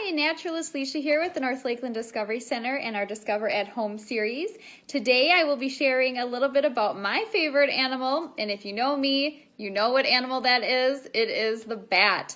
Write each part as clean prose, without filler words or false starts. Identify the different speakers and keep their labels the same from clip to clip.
Speaker 1: Hi, Naturalist Licia here with the North Lakeland Discovery Center and our Discover at Home series. Today I will be sharing a little bit about my favorite animal, and if you know me, you know what animal that is. It is the bat.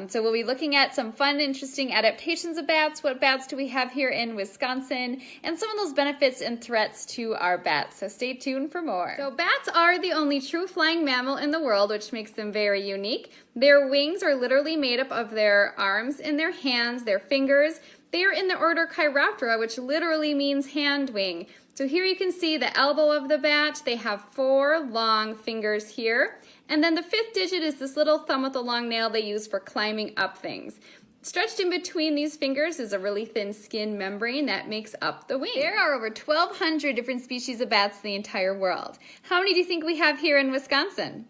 Speaker 1: So we'll be looking at some fun, interesting adaptations of bats. What bats do we have here in Wisconsin? And some of those benefits and threats to our bats. So stay tuned for more. So bats are the only true flying mammal in the world, which makes them very unique. Their wings are literally made up of their arms and their hands, their fingers. They are in the order Chiroptera, which literally means hand wing. So here you can see the elbow of the bat. They have 4 long fingers here. And then the 5th digit is this little thumb with a long nail they use for climbing up things. Stretched in between these fingers is a really thin skin membrane that makes up the wing. There are over 1,200 different species of bats in the entire world. How many do you think we have here in Wisconsin?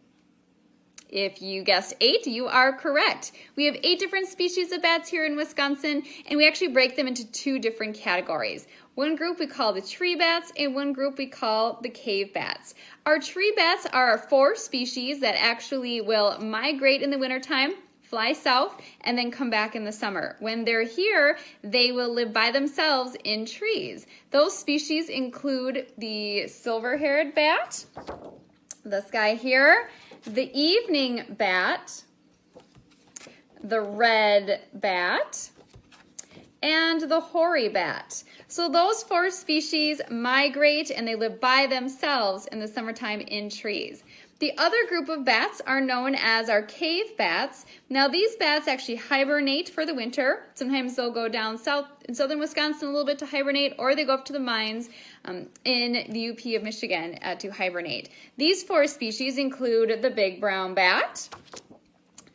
Speaker 1: If you guessed 8, you are correct. We have 8 different species of bats here in Wisconsin, and we actually break them into 2 different categories. One group we call the tree bats, and one group we call the cave bats. Our tree bats are 4 species that actually will migrate in the wintertime, fly south, and then come back in the summer. When they're here, they will live by themselves in trees. Those species include the silver-haired bat, this guy here, the evening bat, the red bat, and the hoary bat. So those 4 species migrate and they live by themselves in the summertime in trees. The other group of bats are known as our cave bats. Now these bats actually hibernate for the winter. Sometimes they'll go down south in southern Wisconsin a little bit to hibernate, or they go up to the mines in the UP of Michigan to hibernate. These 4 species include the big brown bat,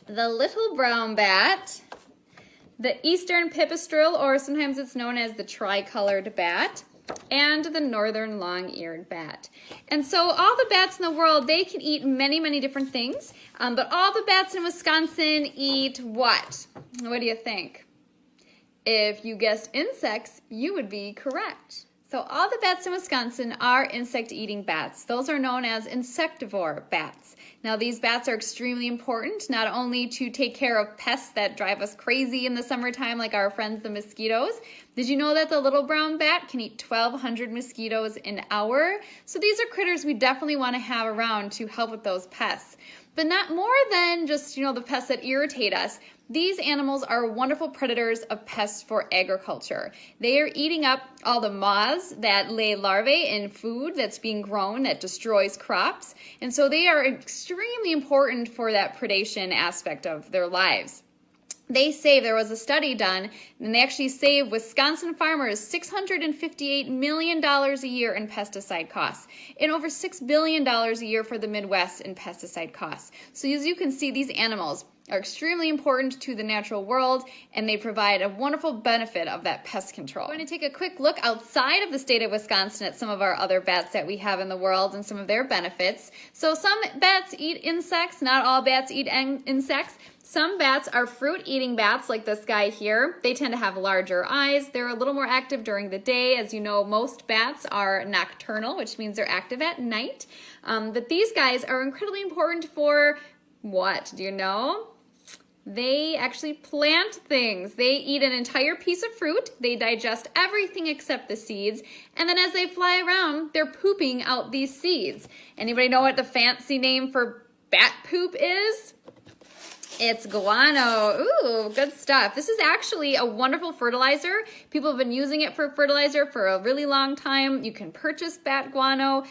Speaker 1: the little brown bat, the eastern pipistrelle, or sometimes it's known as the tricolored bat, and the northern long-eared bat. And so all the bats in the world, they can eat many, many different things, but all the bats in Wisconsin eat what? What do you think? If you guessed insects, you would be correct. So all the bats in Wisconsin are insect-eating bats. Those are known as insectivore bats. Now these bats are extremely important, not only to take care of pests that drive us crazy in the summertime like our friends the mosquitoes. Did you know that the little brown bat can eat 1,200 mosquitoes an hour? So these are critters we definitely want to have around to help with those pests. But not more than just, the pests that irritate us. These animals are wonderful predators of pests for agriculture. They are eating up all the moths that lay larvae in food that's being grown that destroys crops. And so they are extremely important for that predation aspect of their lives. There was a study done, and they actually saved Wisconsin farmers $658 million a year in pesticide costs, and over $6 billion a year for the Midwest in pesticide costs. So as you can see, these animals are extremely important to the natural world, and they provide a wonderful benefit of that pest control. We're going to take a quick look outside of the state of Wisconsin at some of our other bats that we have in the world and some of their benefits. So some bats eat insects, not all bats eat insects. Some bats are fruit-eating bats like this guy here. They tend to have larger eyes. They're a little more active during the day. As you know, most bats are nocturnal, which means they're active at night. But these guys are incredibly important for what? Do you know? They actually plant things. They eat an entire piece of fruit. They digest everything except the seeds. And then as they fly around, they're pooping out these seeds. Anybody know what the fancy name for bat poop is? It's guano. Ooh, good stuff. This is actually a wonderful fertilizer. People have been using it for fertilizer for a really long time. You can purchase bat guano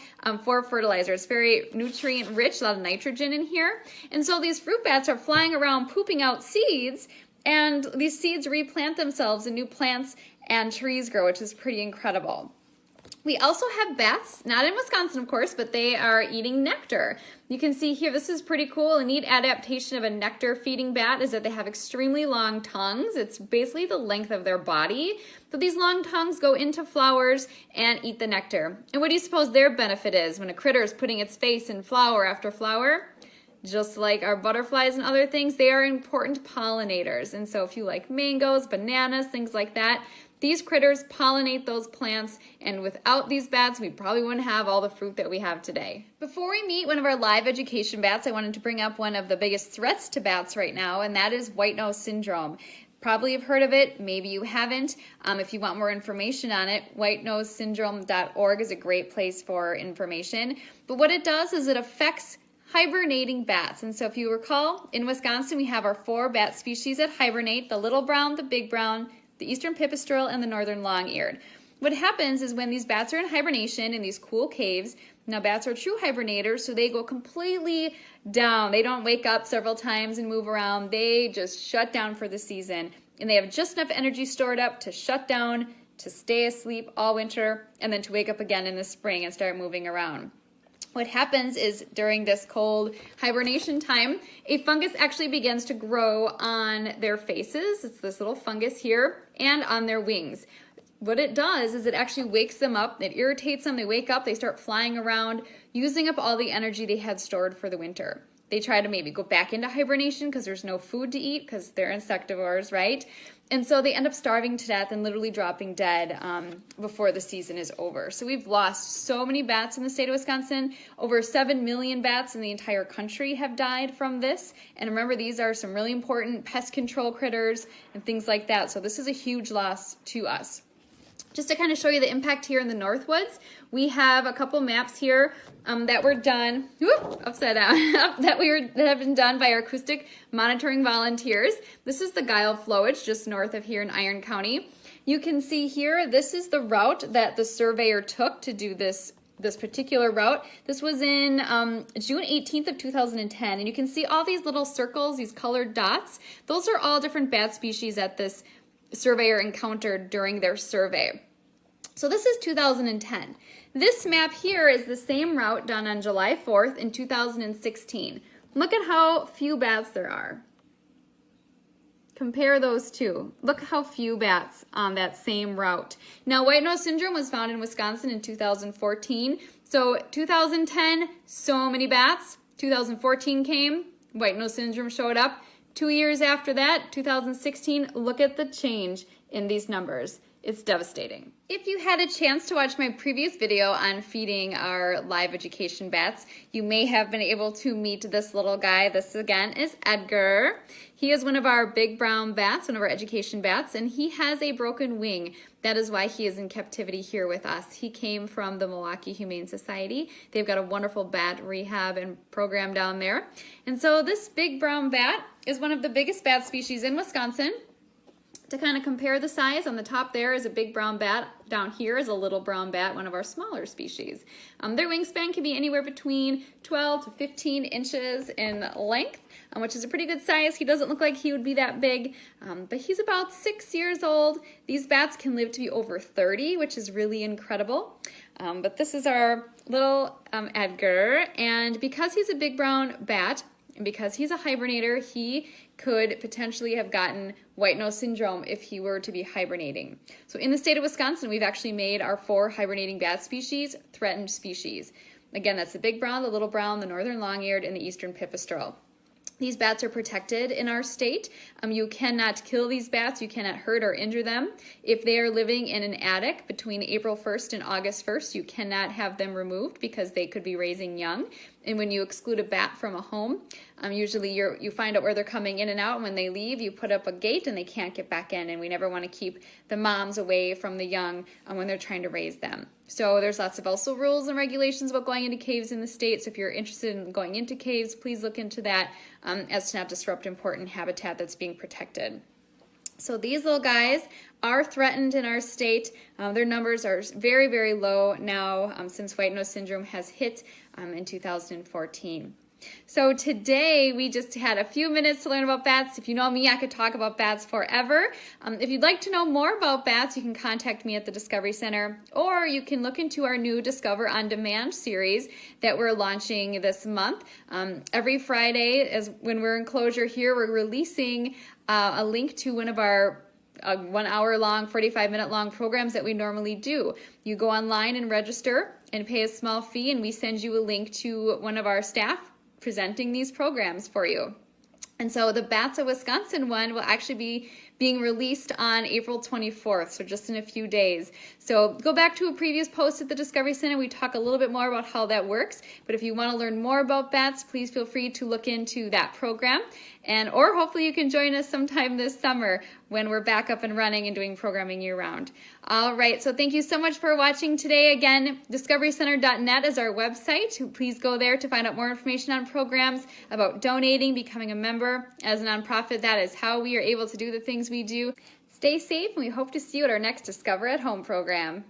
Speaker 1: for fertilizer. It's very nutrient rich, a lot of nitrogen in here. And so these fruit bats are flying around pooping out seeds, and these seeds replant themselves and new plants and trees grow, which is pretty incredible. We also have bats, not in Wisconsin, of course, but they are eating nectar. You can see here, this is pretty cool. A neat adaptation of a nectar-feeding bat is that they have extremely long tongues. It's basically the length of their body. But these long tongues go into flowers and eat the nectar. And what do you suppose their benefit is when a critter is putting its face in flower after flower? Just like our butterflies and other things, they are important pollinators. And so if you like mangoes, bananas, things like that, these critters pollinate those plants, and without these bats, we probably wouldn't have all the fruit that we have today. Before we meet one of our live education bats, I wanted to bring up one of the biggest threats to bats right now, and that is white nose syndrome. probably have heard of it, maybe you haven't. If you want more information on it, whitenosesyndrome.org is a great place for information. But what it does is it affects hibernating bats. And so if you recall, in Wisconsin, we have our 4 bat species that hibernate: the little brown, the big brown, the eastern pipistrelle, and the northern long-eared. What happens is when these bats are in hibernation in these cool caves, now bats are true hibernators, so they go completely down. They don't wake up several times and move around. They just shut down for the season. And they have just enough energy stored up to shut down, to stay asleep all winter, and then to wake up again in the spring and start moving around. What happens is during this cold hibernation time, a fungus actually begins to grow on their faces. It's this little fungus here, and on their wings. What it does is it actually wakes them up, it irritates them, they wake up, they start flying around, using up all the energy they had stored for the winter. They try to maybe go back into hibernation because there's no food to eat because they're insectivores, right? And so they end up starving to death and literally dropping dead before the season is over. So we've lost so many bats in the state of Wisconsin. Over 7 million bats in the entire country have died from this. And remember, these are some really important pest control critters and things like that. So this is a huge loss to us. Just to kind of show you the impact here in the Northwoods, we have a couple maps here that were done, upside down, that have been done by our acoustic monitoring volunteers. This is the Guile flowage just north of here in Iron County. You can see here, this is the route that the surveyor took to do this particular route. This was in June 18th of 2010, and you can see all these little circles, these colored dots. Those are all different bat species that this surveyor encountered during their survey. So this is 2010. This map here is the same route done on July 4th in 2016. Look at how few bats there are. Compare those two. Look how few bats on that same route. Now, white nose syndrome was found in Wisconsin in 2014. So 2010, so many bats. 2014 came, white nose syndrome showed up. 2 years after that, 2016, look at the change in these numbers. It's devastating. If you had a chance to watch my previous video on feeding our live education bats, you may have been able to meet this little guy. This again is Edgar. He is one of our big brown bats, one of our education bats, and he has a broken wing. That is why he is in captivity here with us. He came from the Milwaukee Humane Society. They've got a wonderful bat rehab and program down there. And so this big brown bat is one of the biggest bat species in Wisconsin. To kind of compare the size, on the top there is a big brown bat. Down here is a little brown bat, one of our smaller species. Their wingspan can be anywhere between 12 to 15 inches in length, which is a pretty good size. He doesn't look like he would be that big, but he's about 6 years old. These bats can live to be over 30, which is really incredible. But this is our little Edgar, and because he's a big brown bat, and because he's a hibernator, he could potentially have gotten white nose syndrome if he were to be hibernating. So in the state of Wisconsin, we've actually made our 4 hibernating bat species threatened species. Again, that's the big brown, the little brown, the northern long-eared, and the eastern pipistrelle. These bats are protected in our state. You cannot kill these bats. You cannot hurt or injure them. If they are living in an attic between April 1st and August 1st, you cannot have them removed because they could be raising young. And when you exclude a bat from a home, usually you find out where they're coming in and out. And when they leave, you put up a gate and they can't get back in. And we never want to keep the moms away from the young when they're trying to raise them. So there's lots of also rules and regulations about going into caves in the state. So if you're interested in going into caves, please look into that as to not disrupt important habitat that's being protected. So these little guys are threatened in our state. Their numbers are very, very low now since white nose syndrome has hit in 2014. So today we just had a few minutes to learn about bats. If you know me, I could talk about bats forever. If you'd like to know more about bats, you can contact me at the Discovery Center, or you can look into our new Discover on Demand series that we're launching this month. Every Friday, when we're in closure here, we're releasing a link to one of our 1 hour long, 45-minute long programs that we normally do. You go online and register and pay a small fee, and we send you a link to one of our staff presenting these programs for you. And so the Bats of Wisconsin one will actually be being released on April 24th, so just in a few days. So go back to a previous post at the Discovery Center. We talk a little bit more about how that works, but if you want to learn more about bats, please feel free to look into that program. Or hopefully you can join us sometime this summer when we're back up and running and doing programming year-round. All right, so thank you so much for watching today. Again, discoverycenter.net is our website. Please go there to find out more information on programs, about donating, becoming a member. As a nonprofit, that is how we are able to do the things we do. Stay safe, and we hope to see you at our next Discover at Home program.